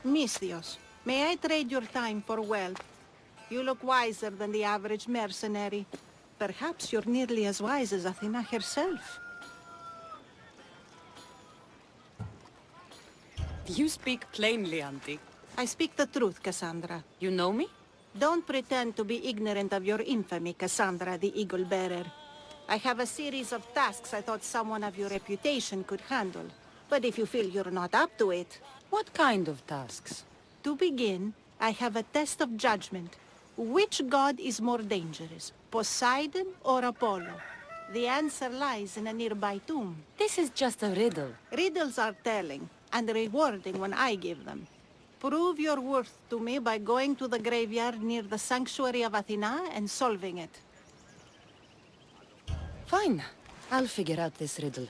Misthios, may I trade your time for wealth? You look wiser than the average mercenary. Perhaps you're nearly as wise as Athena herself. You speak plainly, Auntie. I speak the truth, Cassandra. You know me? Don't pretend to be ignorant of your infamy, Cassandra the Eagle Bearer. I have a series of tasks I thought someone of your reputation could handle. But if you feel you're not up to it... What kind of tasks? To begin, I have a test of judgment. Which god is more dangerous, Poseidon or Apollo? The answer lies in a nearby tomb. This is just a riddle. Riddles are telling, and rewarding when I give them. Prove your worth to me by going to the graveyard near the sanctuary of Athena and solving it. Fine. I'll figure out this riddle.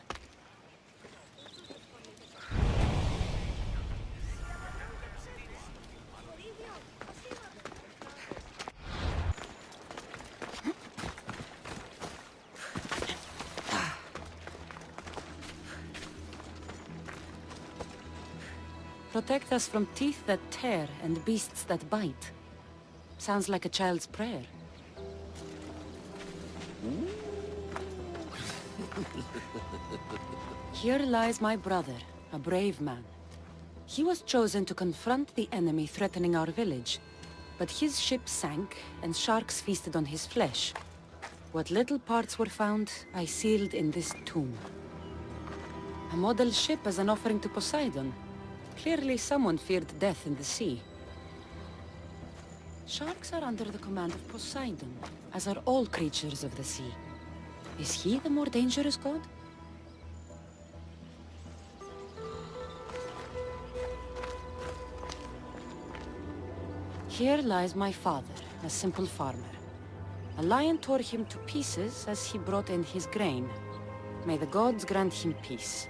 Protect us from teeth that tear and beasts that bite. Sounds like a child's prayer. Here lies my brother, a brave man. He was chosen to confront the enemy threatening our village, but his ship sank and sharks feasted on his flesh. What little parts were found, I sealed in this tomb. A model ship as an offering to Poseidon. Clearly someone feared death in the sea. Sharks are under the command of Poseidon, as are all creatures of the sea. Is he the more dangerous god? Here lies my father, a simple farmer. A lion tore him to pieces as he brought in his grain. May the gods grant him peace.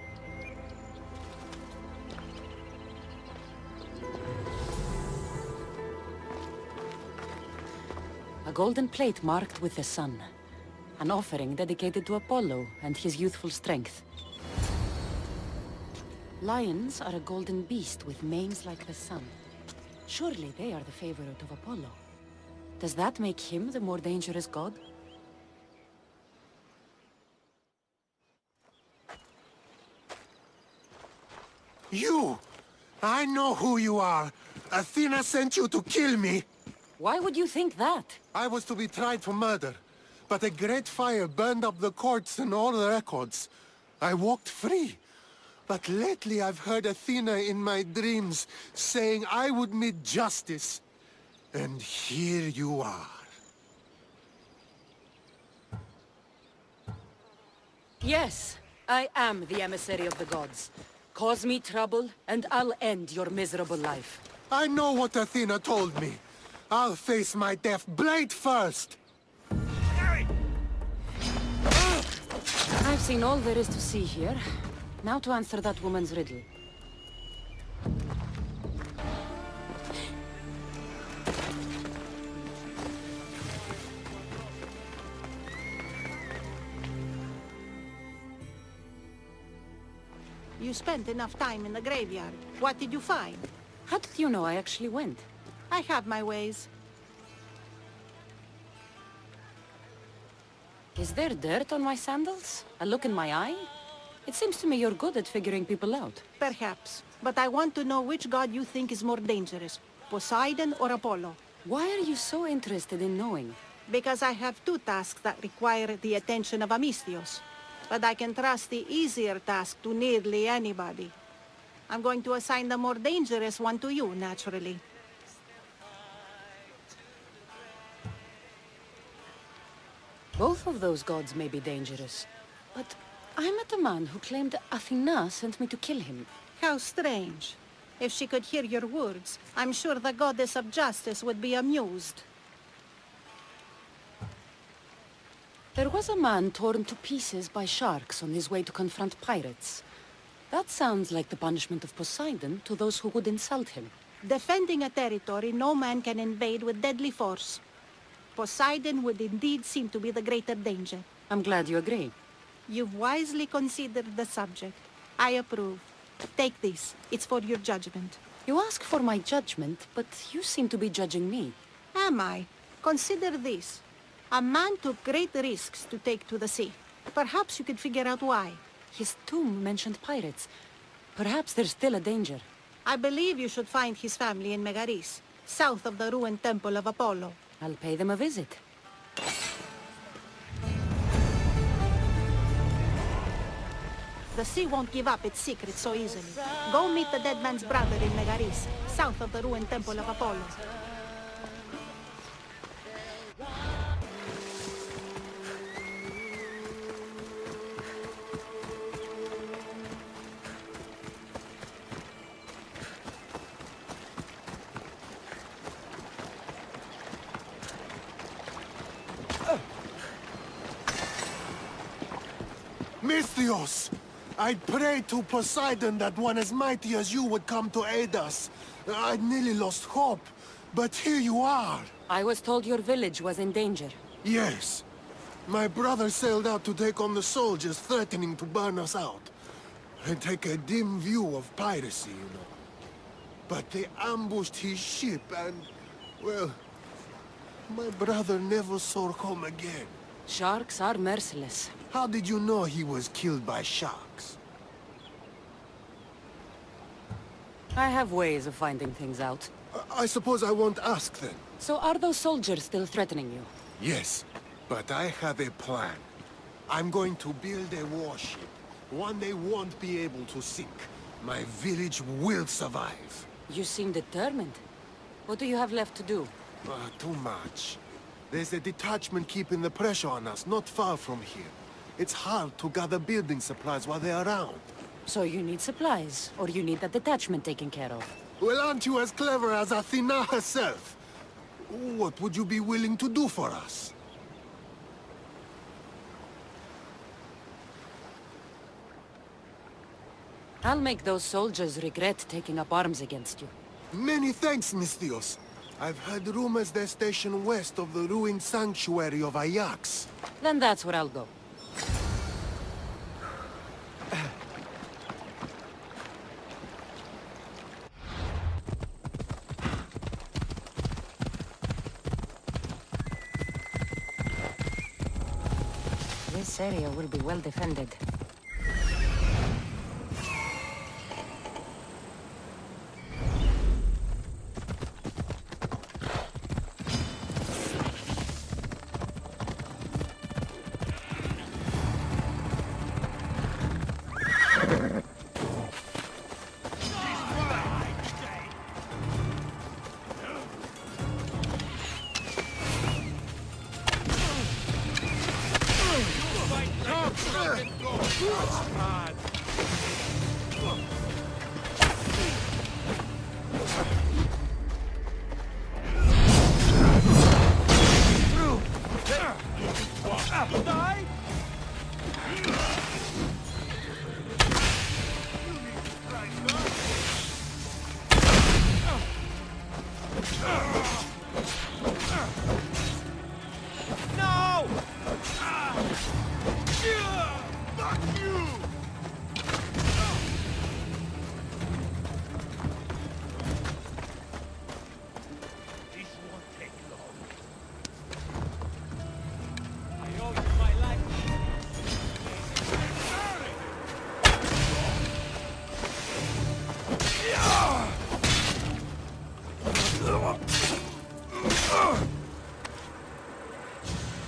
A golden plate marked with the sun. An offering dedicated to Apollo and his youthful strength. Lions are a golden beast with manes like the sun. Surely they are the favorite of Apollo. Does that make him the more dangerous god? You! I know who you are! Athena sent you to kill me! Why would you think that? I was to be tried for murder, but a great fire burned up the courts and all the records. I walked free. But lately I've heard Athena in my dreams saying I would meet justice. And here you are. Yes, I am the emissary of the gods. Cause me trouble, and I'll end your miserable life. I know what Athena told me. I'll face my death blade first! I've seen all there is to see here. Now to answer that woman's riddle. You spent enough time in the graveyard. What did you find? How did you know I actually went? I have my ways. Is there dirt on my sandals? A look in my eye? It seems to me you're good at figuring people out. Perhaps. But I want to know which god you think is more dangerous, Poseidon or Apollo. Why are you so interested in knowing? Because I have two tasks that require the attention of a Misthios. But I can trust the easier task to nearly anybody. I'm going to assign the more dangerous one to you, naturally. Both of those gods may be dangerous, but I met a man who claimed Athena sent me to kill him. How strange. If she could hear your words, I'm sure the goddess of justice would be amused. There was a man torn to pieces by sharks on his way to confront pirates. That sounds like the punishment of Poseidon to those who would insult him. Defending a territory no man can invade with deadly force. Poseidon would indeed seem to be the greater danger. I'm glad you agree. You've wisely considered the subject. I approve. Take this. It's for your judgment. You ask for my judgment, but you seem to be judging me. Am I? Consider this. A man took great risks to take to the sea. Perhaps you could figure out why. His tomb mentioned pirates. Perhaps there's still a danger. I believe you should find his family in Megaris, south of the ruined temple of Apollo. I'll pay them a visit. The sea won't give up its secret so easily. Go meet the dead man's brother in Megaris, south of the ruined temple of Apollo. Misthios! I prayed to Poseidon that one as mighty as you would come to aid us. I'd nearly lost hope, but here you are. I was told your village was in danger. Yes. My brother sailed out to take on the soldiers threatening to burn us out. And take a dim view of piracy, you know. But they ambushed his ship and, well, my brother never saw home again. Sharks are merciless. How did you know he was killed by sharks? I have ways of finding things out. I suppose I won't ask then. So are those soldiers still threatening you? Yes, but I have a plan. I'm going to build a warship. One they won't be able to sink. My village will survive. You seem determined. What do you have left to do? Too much. There's a detachment keeping the pressure on us, not far from here. It's hard to gather building supplies while they're around. So you need supplies, or you need that detachment taken care of. Well, aren't you as clever as Athena herself? What would you be willing to do for us? I'll make those soldiers regret taking up arms against you. Many thanks, Misthios. I've heard rumors they're stationed west of the ruined sanctuary of Ajax. Then that's where I'll go. This area will be well defended.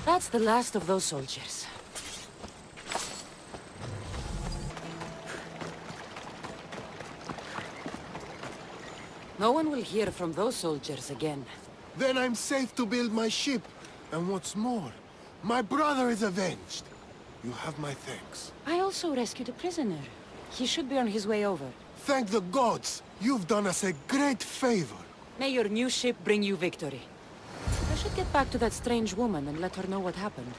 That's the last of those soldiers. No one will hear from those soldiers again. Then I'm safe to build my ship. And what's more, my brother is avenged. You have my thanks. I also rescued a prisoner. He should be on his way over. Thank the gods! You've done us a great favor. May your new ship bring you victory. I should get back to that strange woman and let her know what happened.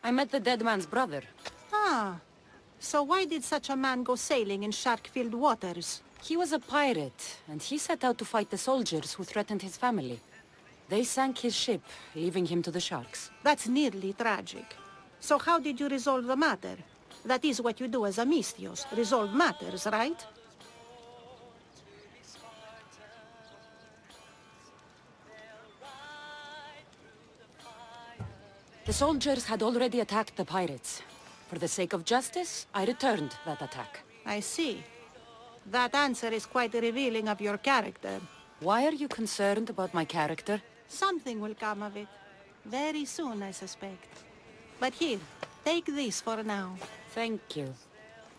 I met the dead man's brother. Ah, so why did such a man go sailing in shark-filled waters? He was a pirate, and he set out to fight the soldiers who threatened his family. They sank his ship, leaving him to the sharks. That's nearly tragic. So how did you resolve the matter? That is what you do as a Misthios, resolve matters, right? The soldiers had already attacked the pirates. For the sake of justice, I returned that attack. I see. That answer is quite revealing of your character. Why are you concerned about my character? Something will come of it. Very soon, I suspect. But here, take this for now. Thank you.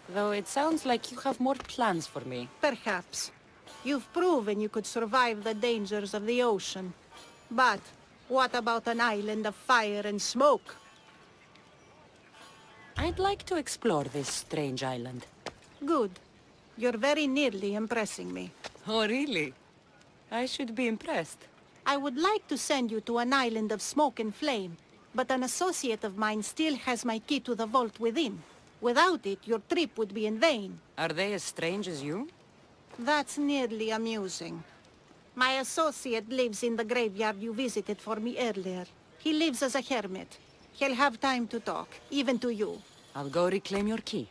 Though it sounds like you have more plans for me. Perhaps. You've proven you could survive the dangers of the ocean. But what about an island of fire and smoke? I'd like to explore this strange island. Good. You're very nearly impressing me. Oh, really? I should be impressed. I would like to send you to an island of smoke and flame, but an associate of mine still has my key to the vault within. Without it, your trip would be in vain. Are they as strange as you? That's nearly amusing. My associate lives in the graveyard you visited for me earlier. He lives as a hermit. He'll have time to talk, even to you. I'll go reclaim your key.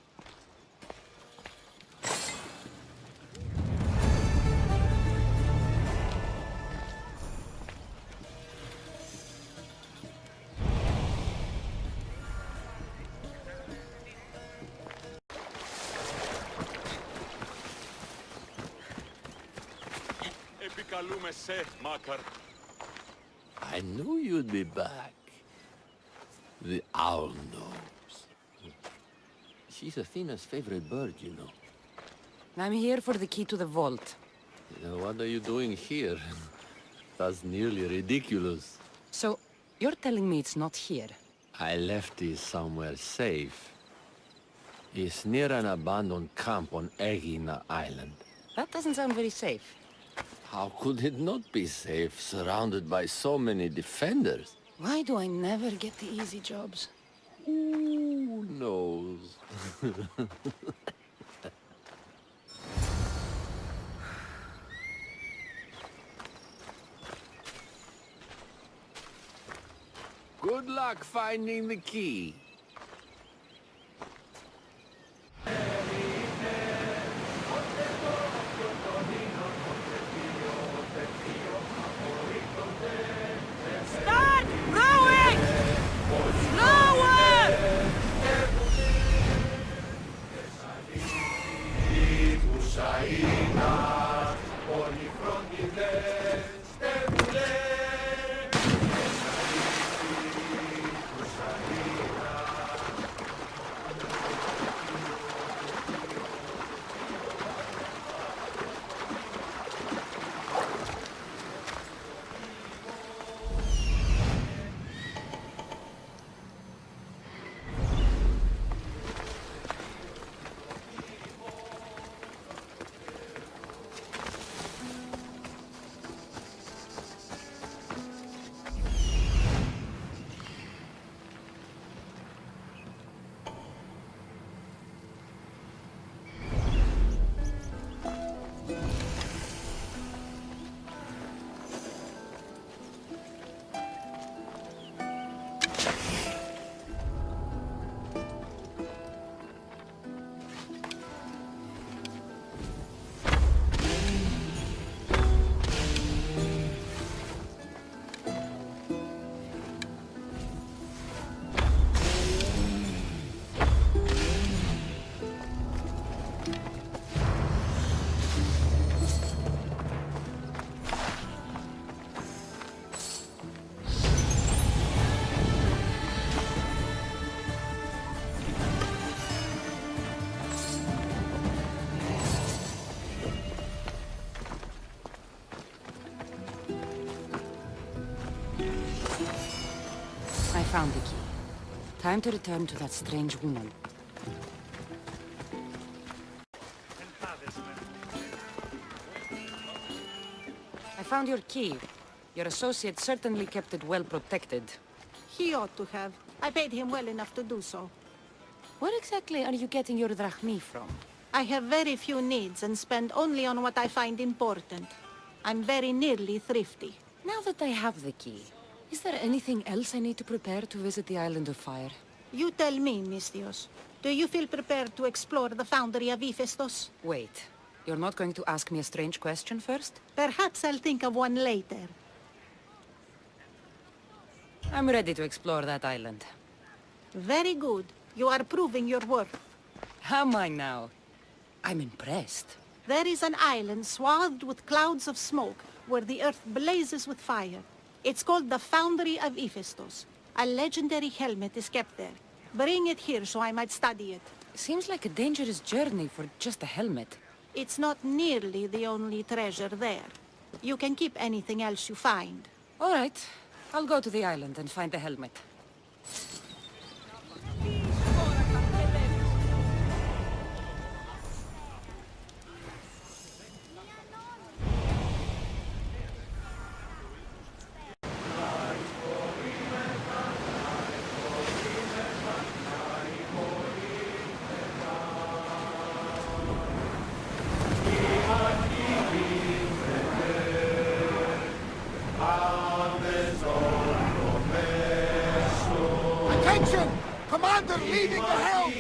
I knew you'd be back. The owl knows. She's Athena's favorite bird, you know. I'm here for the key to the vault. What are you doing here? That's nearly ridiculous. So, you're telling me it's not here? I left it somewhere safe. It's near an abandoned camp on Egina Island. That doesn't sound very safe. How could it not be safe, surrounded by so many defenders? Why do I never get the easy jobs? Who knows? Good luck finding the key. Start rowing! Slower! I found the key. Time to return to that strange woman. I found your key. Your associate certainly kept it well protected. He ought to have. I paid him well enough to do so. Where exactly are you getting your drachmi from? I have very few needs and spend only on what I find important. I'm very nearly thrifty. Now that I have the key, is there anything else I need to prepare to visit the Island of Fire? You tell me, Mistios. Do you feel prepared to explore the foundry of Hephaestus? Wait, you're not going to ask me a strange question first? Perhaps I'll think of one later. I'm ready to explore that island. Very good. You are proving your worth. Am I now? I'm impressed. There is an island swathed with clouds of smoke, where the earth blazes with fire. It's called the Foundry of Hephaestus. A legendary helmet is kept there. Bring it here so I might study it. Seems like a dangerous journey for just a helmet. It's not nearly the only treasure there. You can keep anything else you find. All right, I'll go to the island and find the helmet. Attention! Commander leading the helm!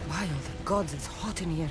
By all the gods, it's hot in here.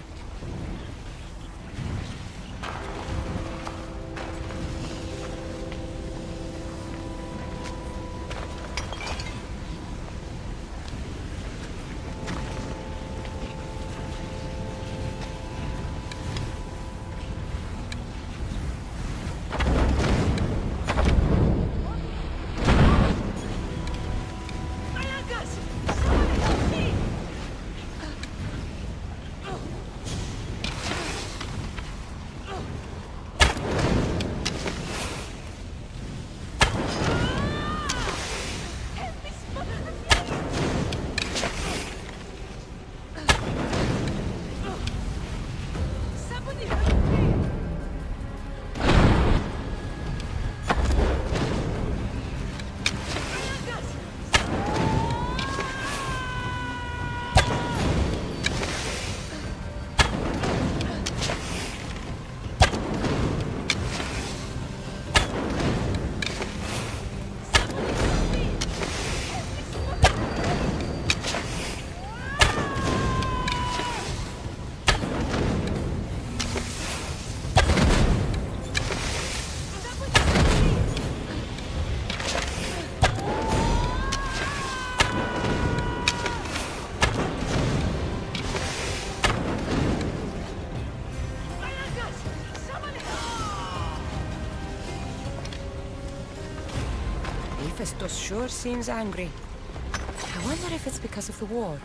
Hephaestus sure seems angry. I wonder if it's because of the war.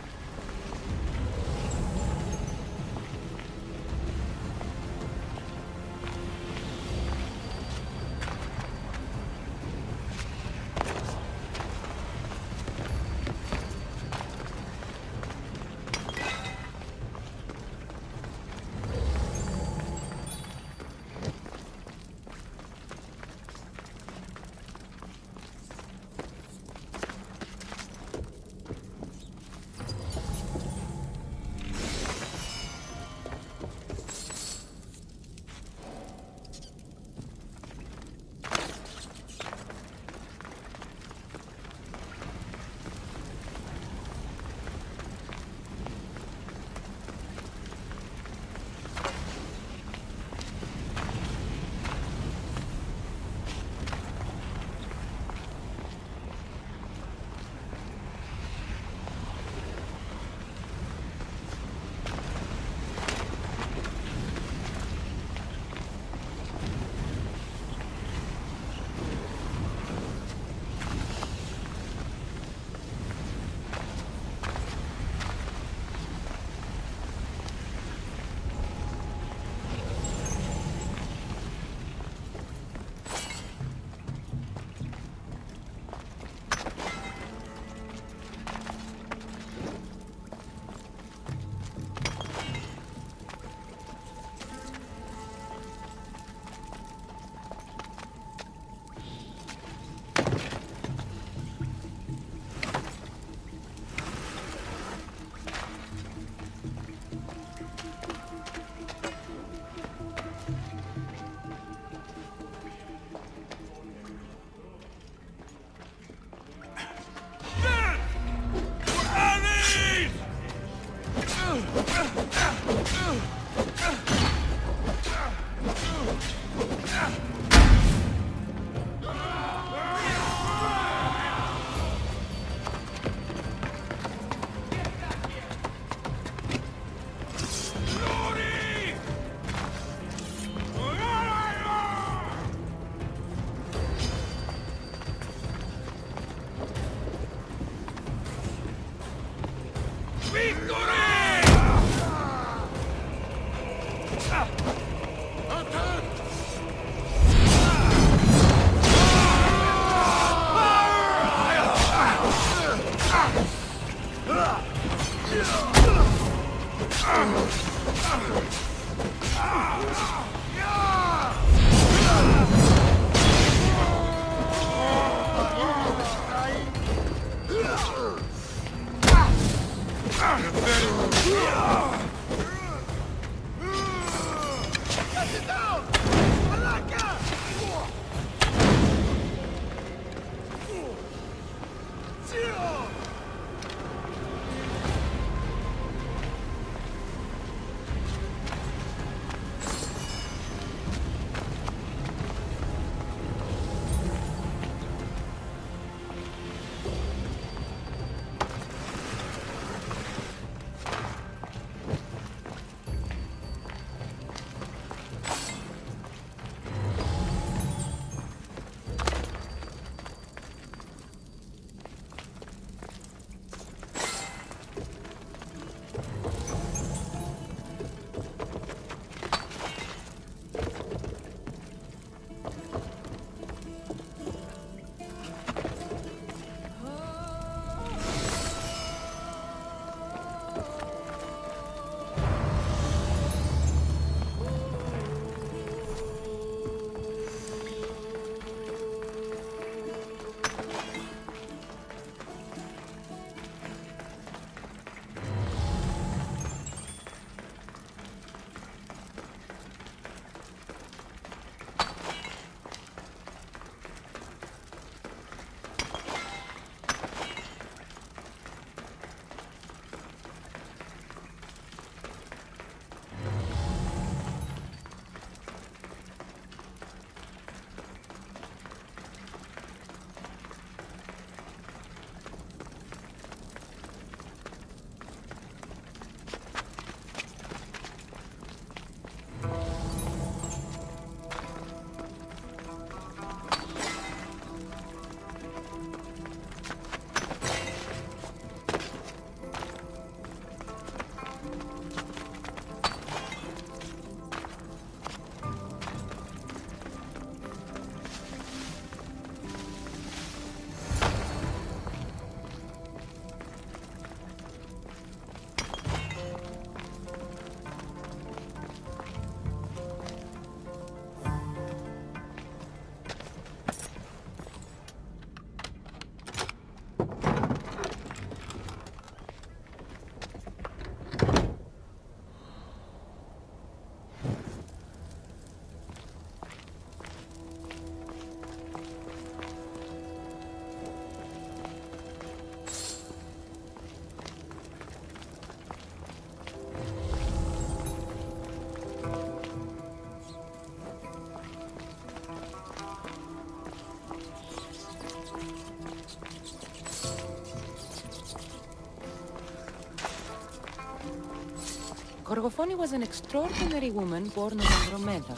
Gorgofoni was an extraordinary woman born of Andromeda,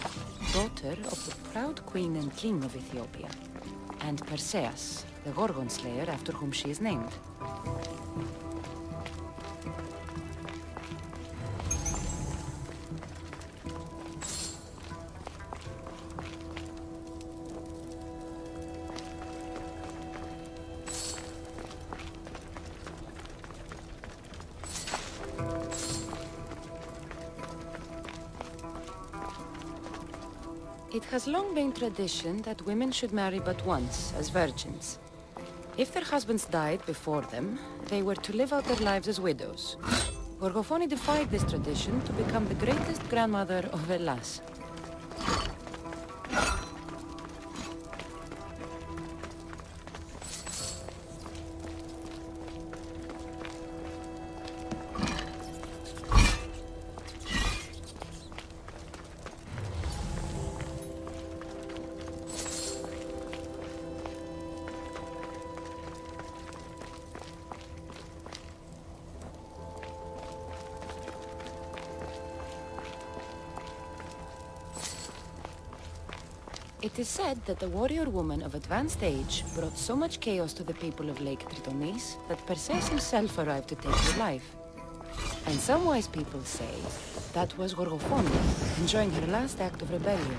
daughter of the proud queen and king of Ethiopia, and Perseus, the Gorgon slayer after whom she is named. It has long been tradition that women should marry but once, as virgins. If their husbands died before them, they were to live out their lives as widows. Gorgofoni defied this tradition to become the greatest grandmother of Hellas. It is said that the warrior woman of advanced age brought so much chaos to the people of Lake Tritonis that Perseus himself arrived to take her life. And some wise people say that was Gorgofoni enjoying her last act of rebellion.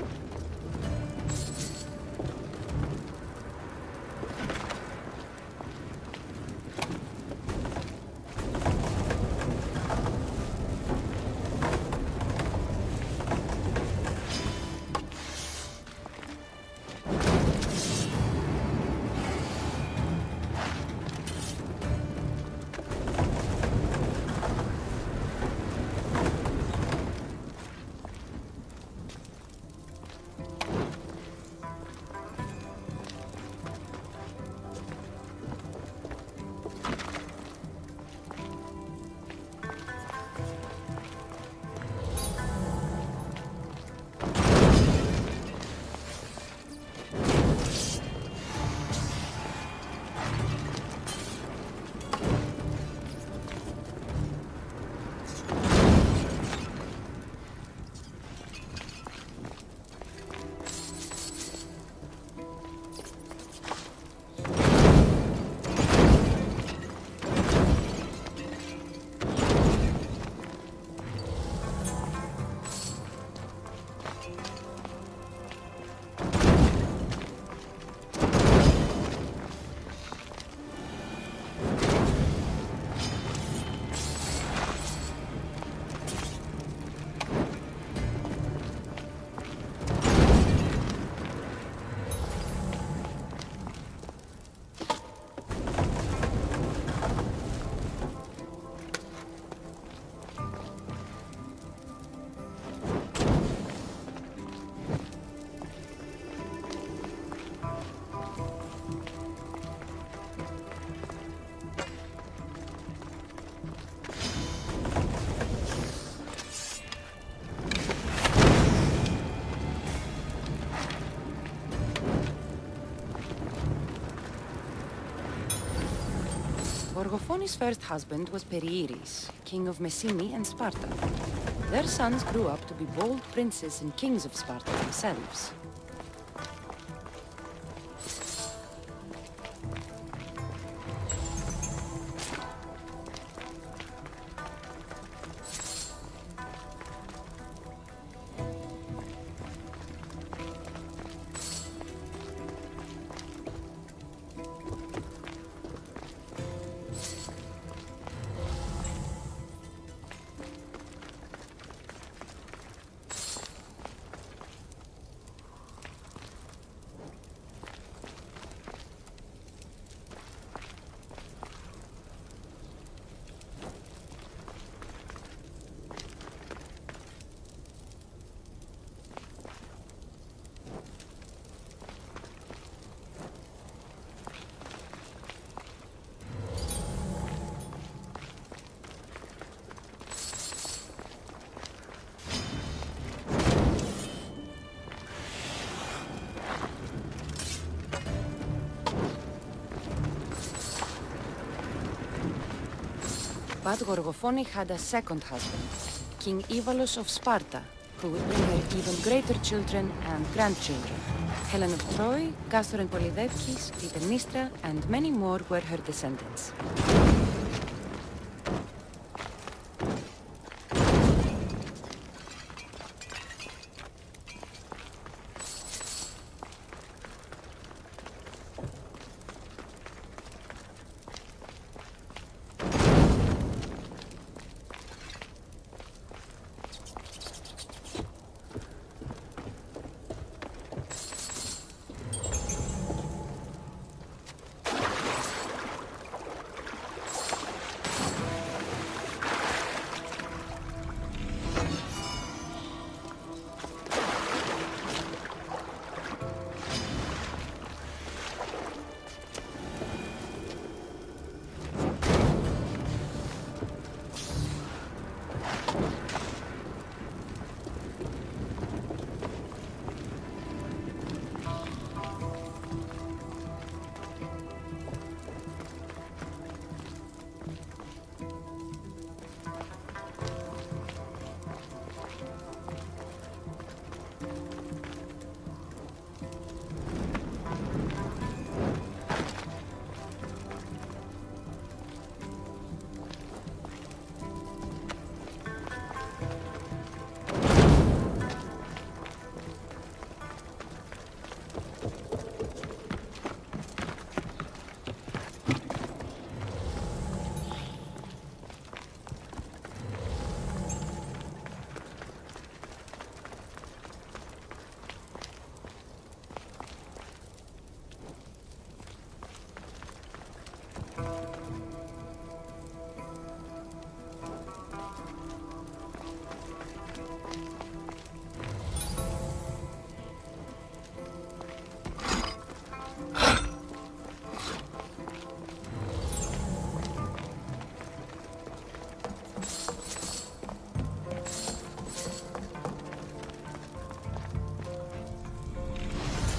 Gorgofoni's first husband was Perieres, king of Messini and Sparta. Their sons grew up to be bold princes and kings of Sparta themselves. But Gorgofoni had a second husband, King Evalos of Sparta, who would bring her even greater children and grandchildren. Helen of Troy, Castor and Polydevkis, Clytemnestra, and many more were her descendants.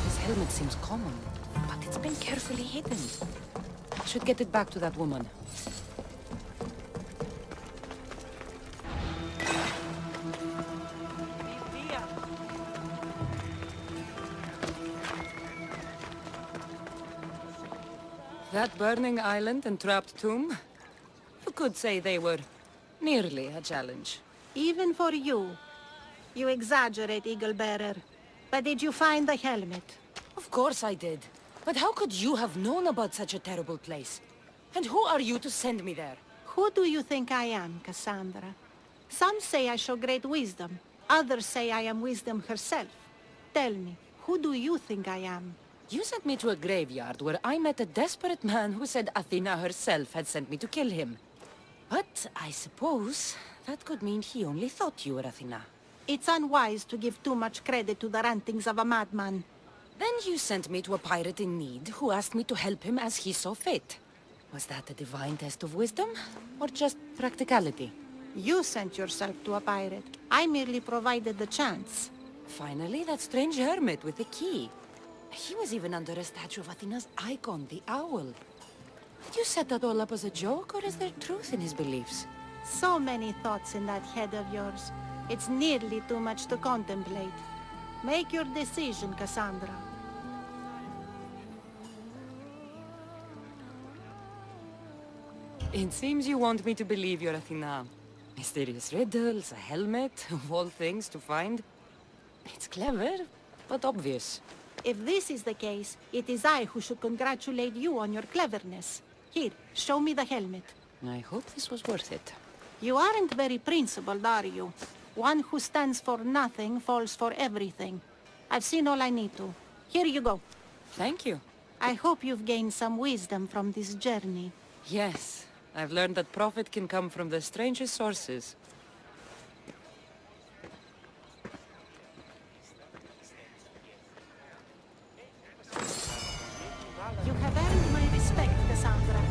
This helmet seems common, but it's been carefully hidden. I should get it back to that woman. That burning island and trapped tomb? You could say they were nearly a challenge. Even for you. You exaggerate, Eagle Bearer. But did you find the helmet? Of course I did. But how could you have known about such a terrible place? And who are you to send me there? Who do you think I am, Cassandra? Some say I show great wisdom. Others say I am wisdom herself. Tell me, who do you think I am? You sent me to a graveyard where I met a desperate man who said Athena herself had sent me to kill him. But I suppose that could mean he only thought you were Athena. It's unwise to give too much credit to the rantings of a madman. Then you sent me to a pirate in need who asked me to help him as he saw fit. Was that a divine test of wisdom, or just practicality? You sent yourself to a pirate. I merely provided the chance. Finally, that strange hermit with the key. He was even under a statue of Athena's icon, the owl. Did you set that all up as a joke, or is there truth in his beliefs? So many thoughts in that head of yours. It's nearly too much to contemplate. Make your decision, Cassandra. It seems you want me to believe you're Athena. Mysterious riddles, a helmet, of all things to find. It's clever, but obvious. If this is the case, it is I who should congratulate you on your cleverness. Here, show me the helmet. I hope this was worth it. You aren't very principled, are you? One who stands for nothing falls for everything. I've seen all I need to. Here you go. Thank you. I hope you've gained some wisdom from this journey. Yes, I've learned that profit can come from the strangest sources. You have earned my respect, Cassandra.